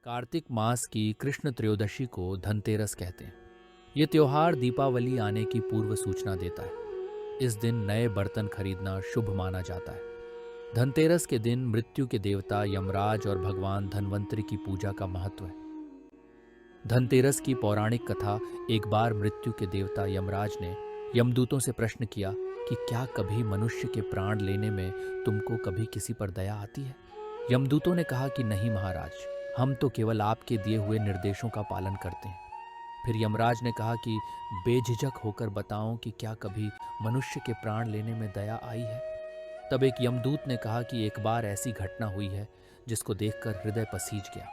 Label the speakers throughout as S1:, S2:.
S1: कार्तिक मास की कृष्ण त्रयोदशी को धनतेरस कहते हैं। ये त्योहार दीपावली आने की पूर्व सूचना देता है। इस दिन नए बर्तन खरीदना शुभ माना जाता है। धनतेरस के दिन मृत्यु के देवता यमराज और भगवान धनवंतरी की पूजा का महत्व है। धनतेरस की पौराणिक कथा। एक बार मृत्यु के देवता यमराज ने यमदूतों से प्रश्न किया कि क्या कभी मनुष्य के प्राण लेने में तुमको कभी किसी पर दया आती है। यमदूतों ने कहा कि नहीं महाराज, हम तो केवल आपके दिए हुए निर्देशों का पालन करते हैं। फिर यमराज ने कहा कि बेझिझक होकर बताओ कि क्या कभी मनुष्य के प्राण लेने में दया आई है। तब एक यमदूत ने कहा कि एक बार ऐसी घटना हुई है जिसको देखकर हृदय पसीज गया।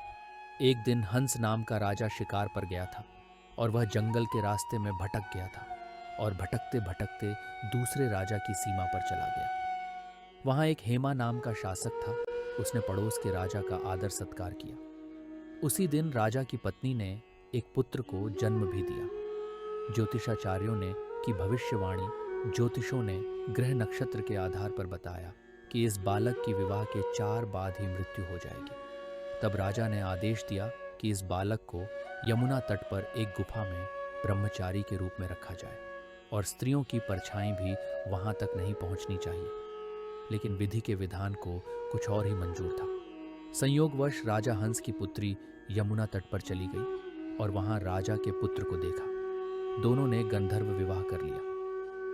S1: एक दिन हंस नाम का राजा शिकार पर गया था और वह जंगल के रास्ते में भटक गया था और भटकते भटकते दूसरे राजा की सीमा पर चला गया। वहां एक हेमा नाम का शासक था। उसने पड़ोस के राजा का आदर सत्कार किया। उसी दिन राजा की पत्नी ने एक पुत्र को जन्म भी दिया। ज्योतिषाचार्यों ने की भविष्यवाणी, ज्योतिषों ने ग्रह नक्षत्र के आधार पर बताया कि इस बालक की विवाह के 4 बाद ही मृत्यु हो जाएगी। तब राजा ने आदेश दिया कि इस बालक को यमुना तट पर एक गुफा में ब्रह्मचारी के रूप में रखा जाए और स्त्रियों की परछाई भी वहां तक नहीं पहुंचनी चाहिए। लेकिन विधि के विधान को कुछ और ही मंजूर था। संयोगवश राजा हंस की पुत्री यमुना तट पर चली गई और वहां राजा के पुत्र को देखा। दोनों ने गंधर्व विवाह कर लिया।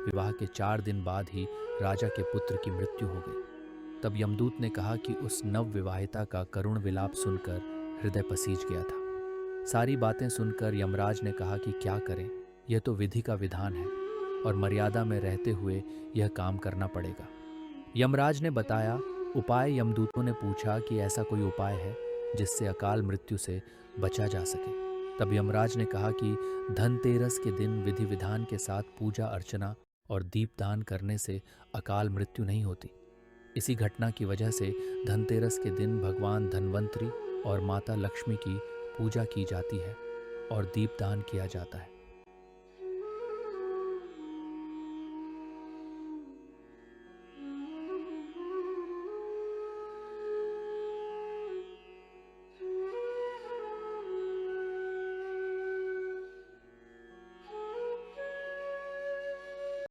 S1: विवाह के 4 दिन बाद ही राजा के पुत्र की मृत्यु हो गई। तब यमदूत ने कहा कि उस नव विवाहिता का करुण विलाप सुनकर हृदय पसीज गया था। सारी बातें सुनकर यमराज ने कहा कि क्या करें, यह तो विधि का विधान है और मर्यादा में रहते हुए यह काम करना पड़ेगा। यमराज ने बताया उपाय। यमदूतों ने पूछा कि ऐसा कोई उपाय है जिससे अकाल मृत्यु से बचा जा सके। तब यमराज ने कहा कि धनतेरस के दिन विधि विधान के साथ पूजा अर्चना और दीपदान करने से अकाल मृत्यु नहीं होती। इसी घटना की वजह से धनतेरस के दिन भगवान धनवंतरी और माता लक्ष्मी की पूजा की जाती है और दीपदान किया जाता है।